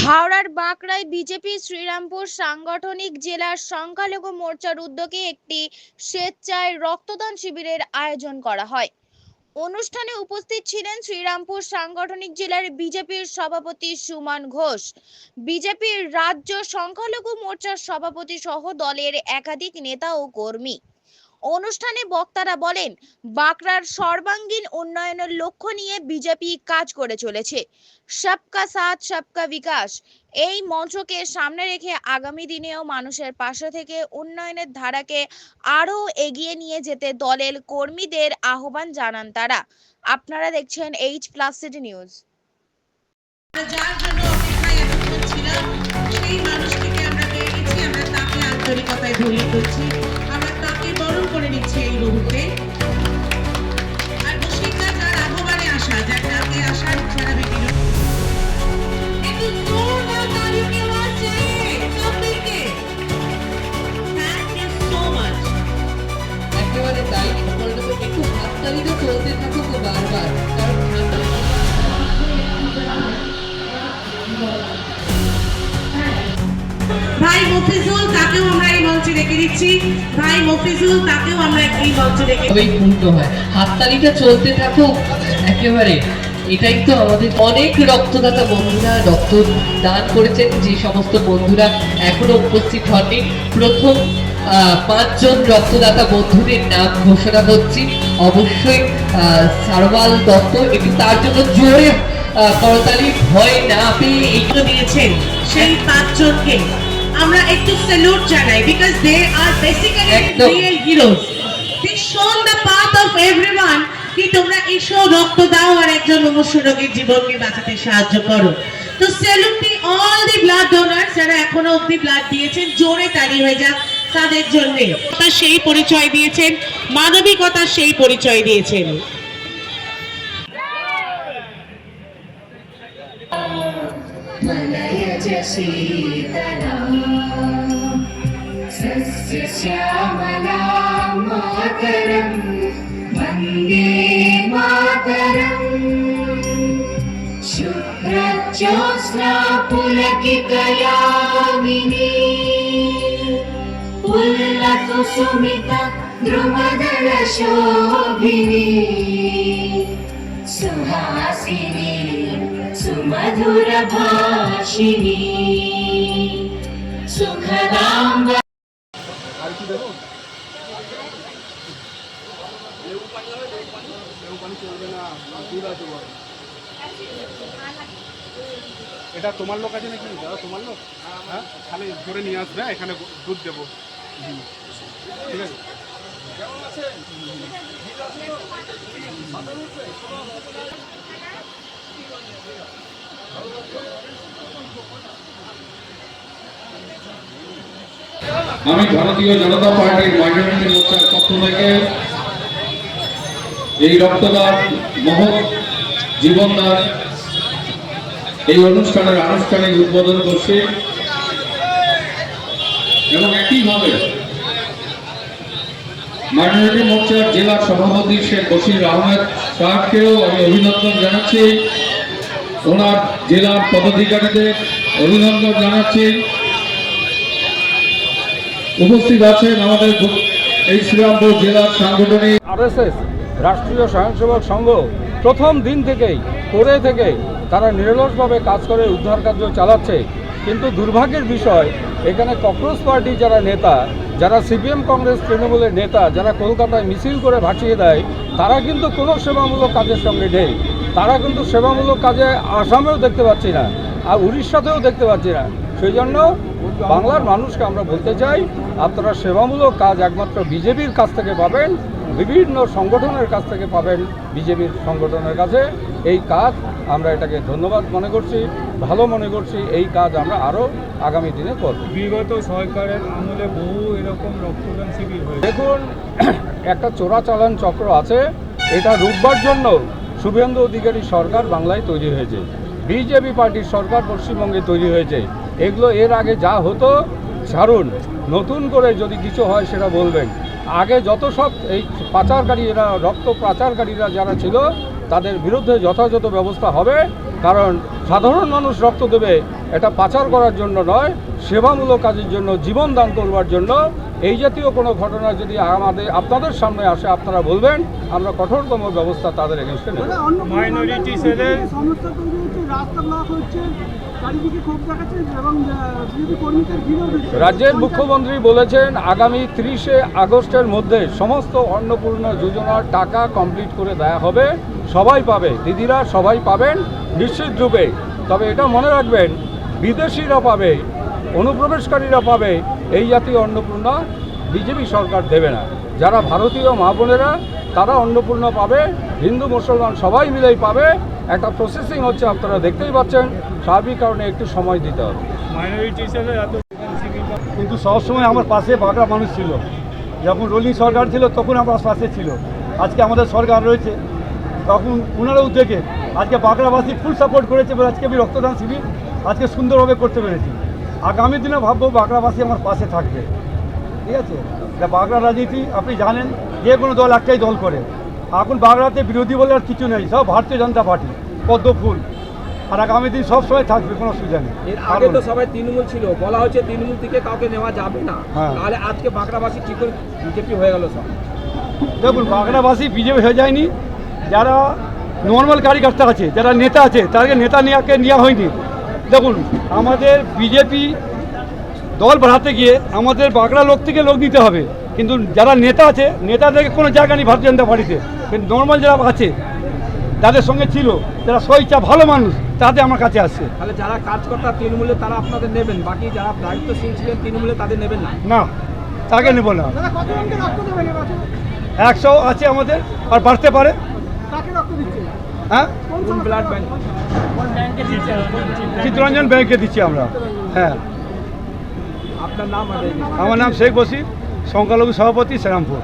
হাওড়ার বাঁকড়ায় বিজেপি শ্রীরামপুর সাংগঠনিক জেলার সংখ্যালঘু মোর্চার উদ্যোগে একটি স্বেচ্ছায় রক্তদান শিবিরের আয়োজন করা হয়। অনুষ্ঠানে উপস্থিত ছিলেন শ্রীরামপুর সাংগঠনিক জেলার বিজেপির সভাপতি সুমন ঘোষ, বিজেপির রাজ্য সংখ্যালঘু মোর্চার সভাপতি সহ দলের একাধিক নেতা ও কর্মী। অনুষ্ঠানে বক্তারা বলেন, বাঁকড়ার সর্বাঙ্গীন উন্নয়নের লক্ষ্য নিয়ে বিজেপি কাজ করে চলেছে। সবকা সাথ সবকা বিকাশ এই মন্ত্রকে সামনে রেখে আগামী দিনেও মানুষের পাশে থেকে উন্নয়নের ধারাকে আরও এগিয়ে নিয়ে যেতে দলের কর্মীদের আহ্বান জানান তারা। আপনারা দেখছেন H+ সিটি নিউজ। যার জন্য অপেক্ষায় এতক্ষণ ছিলাম, সেই মানুষটিকে আমরা পেয়ে গেছি। আমরা তাকে আন্তরিকতায় ধরিয়ে দিচ্ছি, আমরা তাকে বরণ করে নিচ্ছি এই মুহূর্তে। আর বসিকা যার আহ্বানে আসা, যার ডাকে আসার ছাড়া বেরিয়ে একটু জোরদার তালি দেওয়া চাই সবাইকে। Thank you so much. একেবারে তাই, একটু হাততালিটা চলতে থাকুক বারবার, কারণ ভাই মফিজুল, তাকেও আমরা এই মঞ্চে রেখে দিচ্ছি। ভাই মফিজুল, তাকেও আমরা এই মঞ্চে রেখে তবেই পূর্ণ হয়। হাততালিটা চলতে থাকুক একেবারে। এটাই তো আমাদের অনেক রক্তদাতা বন্ধুরা রক্ত দান করেছেন। যে সমস্ত বন্ধুরা এখনো উপস্থিত হননি, প্রথম 5 জন রক্তদাতা বন্ধুদের নাম ঘোষণা করছি। অবশ্যই সারওয়াল দত্ত, একটু তার জন্য জোরে করতালি ভয় না পেয়ে এগিয়ে দিয়েছেন। সেই 5 জনকে আমরা একটু স্যালুট জানাই, because they are basically real heroes. They shown the path of everyone কি তোমরা এসো, রক্ত দাও আর একজন মুমূর্ষ রোগীর জীবনকে বাঁচাতে সাহায্য করো। তো salute to all the blood donors যারা এখনো অবধি ব্লাড দিয়েছেন। জোরে তালি হয়ে যাক তাদের জন্য। তার সেই পরিচয় দিয়েছেন, মানবিকতার সেই পরিচয় দিয়েছেন। मलयज शीतला सस्यश्यामला मातरं वन्दे मातरं शुभ्रज्योत्स्ना पुलकितयामिनी पुल्लकुसुमिता द्रुमदलशोभिनी सुहासिनी सुमधुर भाषिणी सुखदां এটা তোমার লোক আছে নাকি? দাদা তোমার লোক? হ্যাঁ, তাহলে ধরে নিয়ে আসবে, এখানে দুধ দেবো। ঠিক আছে। আমি ভারতীয় জনতা পার্টির মাইনরিটি মোর্চার পক্ষ থেকে এই রক্তদান মহৎ জীবনদান এই অনুষ্ঠানের আনুষ্ঠানিক উদ্বোধন করছি এবং একইভাবে মাইনরিটি মোর্চার জেলা সভাপতি শেখ বশির আহমেদ সাহেবকেও আমি অভিনন্দন জানাচ্ছি, ওনার জেলার পদাধিকারীদের অভিনন্দন জানাচ্ছি। উপস্থিত আছেন আমাদের এই শ্রীরামপুর জেলার সাংগঠনিক RSS রাষ্ট্রীয় স্বয়ংসেবক সংঘ প্রথম দিন থেকেই তারা নিরলসভাবে কাজ করে উদ্ধার কার্য চালাচ্ছে। কিন্তু দুর্ভাগ্যের বিষয়, এখানে ককরোচ পার্টি যারা নেতা, যারা CPM কংগ্রেস তৃণমূলের নেতা, যারা কলকাতায় মিছিল করে ভাসিয়ে দেয়, তারা কিন্তু কোনো সেবামূলক কাজের সঙ্গে নেই। তারা কিন্তু সেবামূলক কাজে আসামেও দেখতে পাচ্ছি না, আর উড়িষ্যাতেও দেখতে পাচ্ছি না। সেই জন্য বাংলার মানুষকে আমরা বলতে চাই, আপনারা সেবামূলক কাজ একমাত্র বিজেপির কাছ থেকে পাবেন, বিভিন্ন সংগঠনের কাছ থেকে পাবেন। বিজেপির সংগঠনের কাছে এই কাজ আমরা এটাকে ধন্যবাদ মনে করছি, ভালো মনে করছি। এই কাজ আমরা আরও আগামী দিনে করব। বিগত সরকারের আমলে বহু এরকম রক্তদান শিবির হয়েছে। দেখুন, একটা চোরাচালান চক্র আছে, এটা রুখবার জন্য শুভেন্দু অধিকারী সরকার বাংলায় তৈরি হয়েছে, বিজেপি পার্টির সরকার পশ্চিমবঙ্গে তৈরি হয়েছে। এগুলো এর আগে যা হতো ছাড়ুন, নতুন করে যদি কিছু হয় সেটা বলবেন। আগে যত সব এই পাচারকারীরা, রক্ত পাচারকারীরা যারা ছিল, তাদের বিরুদ্ধে যথাযথ ব্যবস্থা হবে। কারণ সাধারণ মানুষ রক্ত দেবে, এটা পাচার করার জন্য নয়, সেবামূলক কাজের জন্য, জীবন দান করবার জন্য। এই জাতীয় কোনো ঘটনা যদি আপনাদের সামনে আসে, আপনারা বলবেন, আমরা কঠোরতম ব্যবস্থা তাদের এগেনস্টে নেব। মাইনরিটি সেলের সমস্যা তৈরি হচ্ছে, রাস্তা ব্লক হচ্ছে, চারিদিকে ক্ষোভ দেখাচ্ছে এবং বিজেপি কর্মীদের বিরোধ হচ্ছে। রাজ্যের মুখ্যমন্ত্রী বলেছেন আগামী 30শে আগস্টের মধ্যে সমস্ত অন্নপূর্ণা যোজনার টাকা কমপ্লিট করে দেয়া হবে, সবাই পাবে, দিদিরা সবাই পাবেন নিশ্চিত রূপে। তবে এটা মনে রাখবেন, বিদেশিরা পাবে, অনুপ্রবেশকারীরা পাবে, এই জাতীয় অন্নপূর্ণা বিজেপি সরকার দেবে না। যারা ভারতীয় মা বোনেরা তারা অন্নপূর্ণা পাবে, হিন্দু মুসলমান সবাই মিলেই পাবে। একটা প্রসেসিং হচ্ছে, আপনারা দেখতেই পাচ্ছেন, স্বাভাবিক কারণে একটু সময় দিতে হবে। মাইনরিটি সেলের এত কিন্তু সবসময় আমার পাশে বাঁকড়া মানুষ ছিল। যখন রোলিং সরকার ছিল তখন আমার পাশে ছিল। আজকে আমাদের সরকার রয়েছে, তখন ওনারা উদ্যোগে আজকে বাঁকড়াবাসী ফুল সাপোর্ট করেছে বলে আজকে আমি রক্তদান শিবির আজকে সুন্দরভাবে করতে পেরেছি। আগামী দিনে ভাববো বাঁকড়াবাসী আমার পাশে থাকবে, ঠিক আছে। বাঁকড়া রাজনীতি আপনি জানেন, যে কোনো দল একটাই দল করে। এখন বাঁকড়াতে বিরোধী বলে আর কিছু নেই, সব ভারতীয় জনতা পার্টি, পদ্ম ফুল। আর আগামী দিন সবসময় থাকবে, কোনো অসুবিধা নেই। এর আগে তো সবাই তৃণমূল ছিল, বলা হচ্ছে তৃণমূল থেকে কাউকে নেওয়া যাবে না, তাহলে আজকে বাঁকড়াবাসী ঠিক করে বিজেপি হয়ে গেল সব। দেখুন, বাঁকড়াবাসী বিজেপি হয়ে যায়নি। যারা নর্মাল কার্যকর্তা আছে, যারা নেতা আছে, তাদেরকে নেতা নেওয়া হয়নি। দেখুন, আমাদের বিজেপি দল বাড়াতে গিয়ে আমাদের বাঁকড়া লোক থেকে লোক নিতে হবে, কিন্তু যারা নেতা আছে নেতাদেরকে কোনো জায়গা নেই ভারতীয় জনতা পার্টিতে। কিন্তু নর্মাল যারা আছে, যাদের সঙ্গে ছিল, যারা স্বইচ্ছা ভালো মানুষ, তাদের আমার কাছে আসছে। তাহলে যারা কাজকর্তা তৃণমূলে তারা আপনাদের নেবেন, বাকি যারা দায়িত্বশীল ছিলেন তৃণমূলে তাদের নেবেন না? না, তাকে নেব না। 100 আছে আমাদের, আর বাড়তে পারে। হ্যাঁ, কোন ব্লাড ব্যাংক? চিত্তরঞ্জন ব্যাংকে দিচ্ছি আমরা। হ্যাঁ, আপনার নাম? আমার নাম শেখ বসির, সংখ্যালঘু সভাপতি, শ্রীরামপুর।